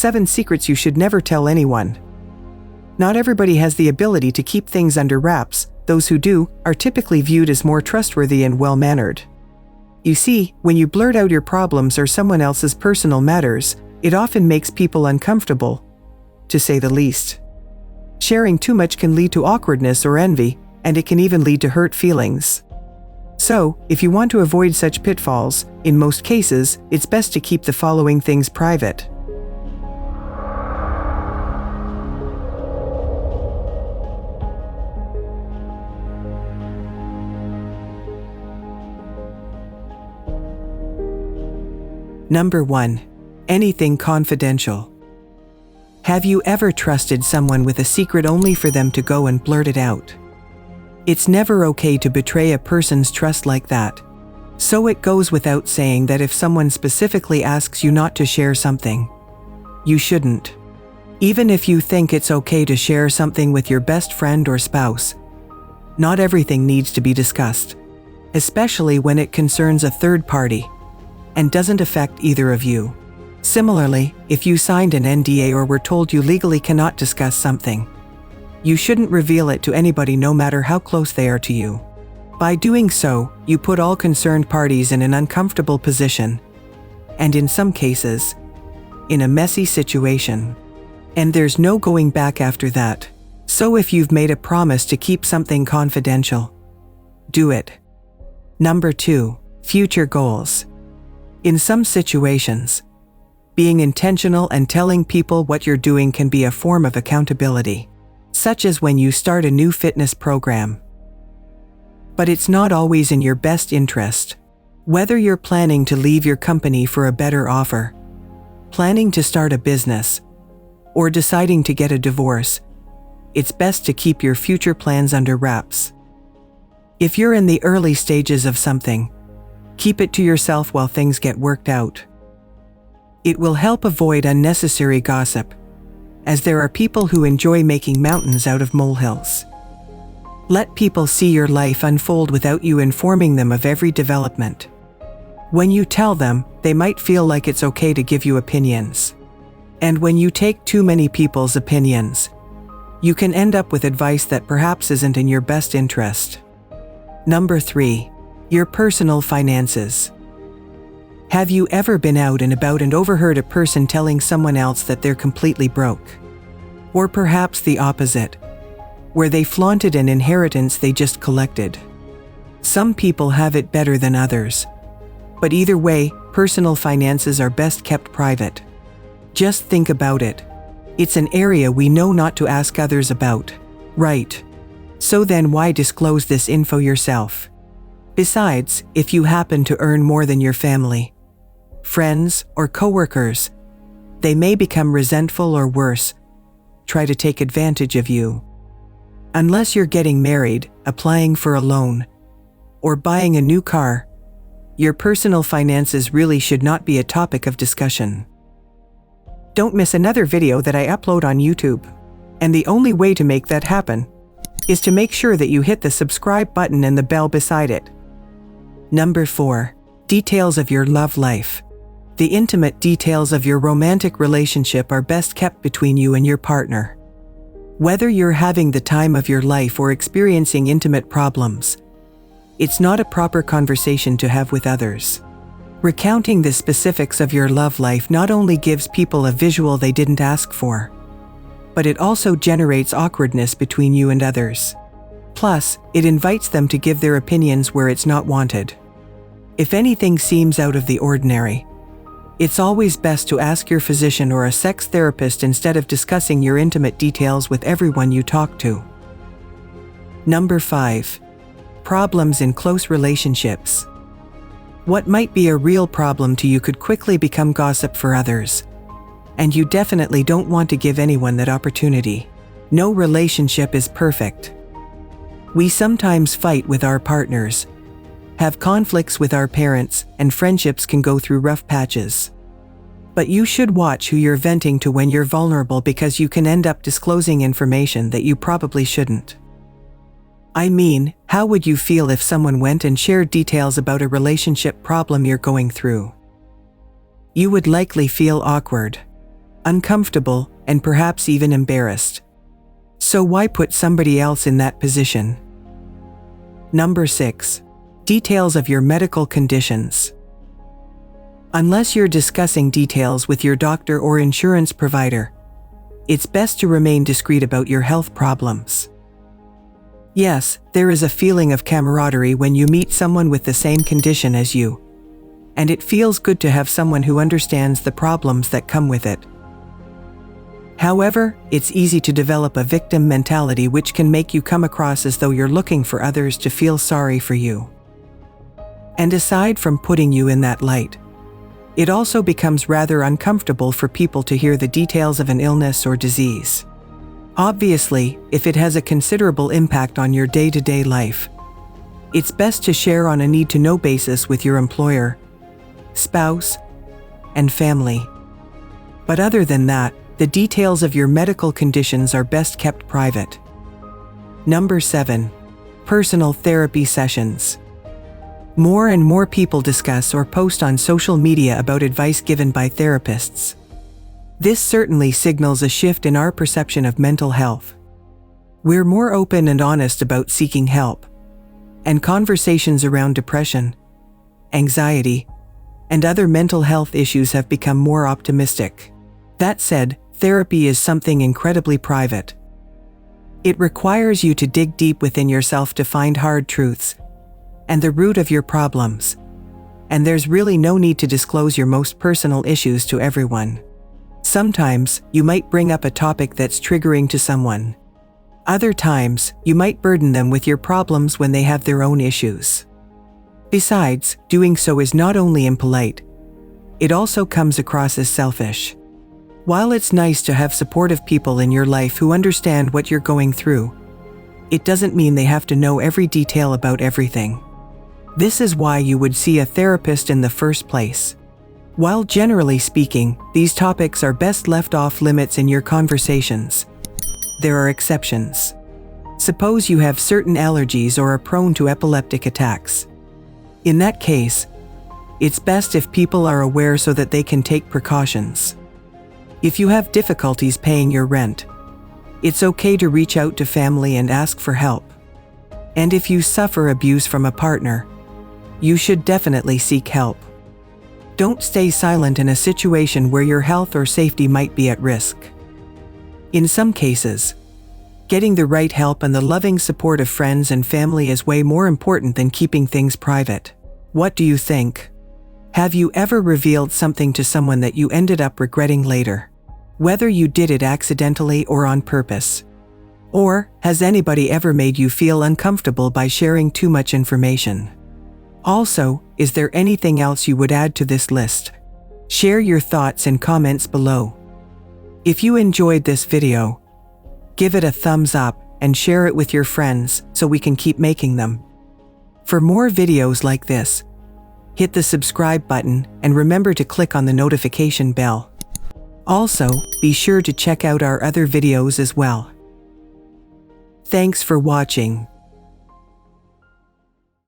7 secrets you should never tell anyone. Not everybody has the ability to keep things under wraps. Those who do are typically viewed as more trustworthy and well-mannered. You see, when you blurt out your problems or someone else's personal matters, it often makes people uncomfortable, to say the least. Sharing too much can lead to awkwardness or envy, and it can even lead to hurt feelings. So, if you want to avoid such pitfalls, in most cases, it's best to keep the following things private. Number 1. Anything confidential. Have you ever trusted someone with a secret only for them to go and blurt it out? It's never okay to betray a person's trust like that. So it goes without saying that if someone specifically asks you not to share something, you shouldn't. Even if you think it's okay to share something with your best friend or spouse, not everything needs to be discussed, especially when it concerns a third party and doesn't affect either of you. Similarly, if you signed an NDA or were told you legally cannot discuss something, you shouldn't reveal it to anybody no matter how close they are to you. By doing so, you put all concerned parties in an uncomfortable position, and in some cases, in a messy situation. And there's no going back after that. So if you've made a promise to keep something confidential, do it. Number 2. Future goals. In some situations, being intentional and telling people what you're doing can be a form of accountability, such as when you start a new fitness program. But it's not always in your best interest. Whether you're planning to leave your company for a better offer, planning to start a business, or deciding to get a divorce, it's best to keep your future plans under wraps. If you're in the early stages of something, keep it to yourself while things get worked out. It will help avoid unnecessary gossip, as there are people who enjoy making mountains out of molehills. Let people see your life unfold without you informing them of every development. When you tell them, they might feel like it's okay to give you opinions. And when you take too many people's opinions, you can end up with advice that perhaps isn't in your best interest. Number 3. Your personal finances. Have you ever been out and about and overheard a person telling someone else that they're completely broke? Or perhaps the opposite, where they flaunted an inheritance they just collected. Some people have it better than others. But either way, personal finances are best kept private. Just think about it. It's an area we know not to ask others about, right? So then why disclose this info yourself? Besides, if you happen to earn more than your family, friends, or coworkers, they may become resentful or worse, try to take advantage of you. Unless you're getting married, applying for a loan, or buying a new car, your personal finances really should not be a topic of discussion. Don't miss another video that I upload on YouTube. And the only way to make that happen is to make sure that you hit the subscribe button and the bell beside it. Number 4. Details of your love life. The intimate details of your romantic relationship are best kept between you and your partner. Whether you're having the time of your life or experiencing intimate problems, it's not a proper conversation to have with others. Recounting the specifics of your love life not only gives people a visual they didn't ask for, but it also generates awkwardness between you and others. Plus, it invites them to give their opinions where it's not wanted. If anything seems out of the ordinary, it's always best to ask your physician or a sex therapist instead of discussing your intimate details with everyone you talk to. Number 5. Problems in close relationships. What might be a real problem to you could quickly become gossip for others, and you definitely don't want to give anyone that opportunity. No relationship is perfect. We sometimes fight with our partners, have conflicts with our parents, and friendships can go through rough patches. But you should watch who you're venting to when you're vulnerable, because you can end up disclosing information that you probably shouldn't. I mean, how would you feel if someone went and shared details about a relationship problem you're going through? You would likely feel awkward. uncomfortable, and perhaps even embarrassed. So why put somebody else in that position? Number 6. Details of your medical conditions. Unless you're discussing details with your doctor or insurance provider, it's best to remain discreet about your health problems. Yes, there is a feeling of camaraderie when you meet someone with the same condition as you, and it feels good to have someone who understands the problems that come with it. However, it's easy to develop a victim mentality which can make you come across as though you're looking for others to feel sorry for you. And aside from putting you in that light, it also becomes rather uncomfortable for people to hear the details of an illness or disease. Obviously, if it has a considerable impact on your day-to-day life, it's best to share on a need-to-know basis with your employer, spouse, and family. But other than that, the details of your medical conditions are best kept private. Number 7. Personal therapy sessions. More and more people discuss or post on social media about advice given by therapists. This certainly signals a shift in our perception of mental health. We're more open and honest about seeking help, and conversations around depression, anxiety, and other mental health issues have become more optimistic. That said, therapy is something incredibly private. It requires you to dig deep within yourself to find hard truths and the root of your problems, and there's really no need to disclose your most personal issues to everyone. Sometimes, you might bring up a topic that's triggering to someone. Other times, you might burden them with your problems when they have their own issues. Besides, doing so is not only impolite, it also comes across as selfish. While it's nice to have supportive people in your life who understand what you're going through, it doesn't mean they have to know every detail about everything. This is why you would see a therapist in the first place. While generally speaking, these topics are best left off limits in your conversations, there are exceptions. Suppose you have certain allergies or are prone to epileptic attacks. In that case, it's best if people are aware so that they can take precautions. If you have difficulties paying your rent, it's okay to reach out to family and ask for help. And if you suffer abuse from a partner, you should definitely seek help. Don't stay silent in a situation where your health or safety might be at risk. In some cases, getting the right help and the loving support of friends and family is way more important than keeping things private. What do you think? Have you ever revealed something to someone that you ended up regretting later? Whether you did it accidentally or on purpose. Or, has anybody ever made you feel uncomfortable by sharing too much information? Also, is there anything else you would add to this list? Share your thoughts and comments below. If you enjoyed this video, give it a thumbs up and share it with your friends so we can keep making them. For more videos like this, hit the subscribe button and remember to click on the notification bell. Also, be sure to check out our other videos as well. Thanks for watching.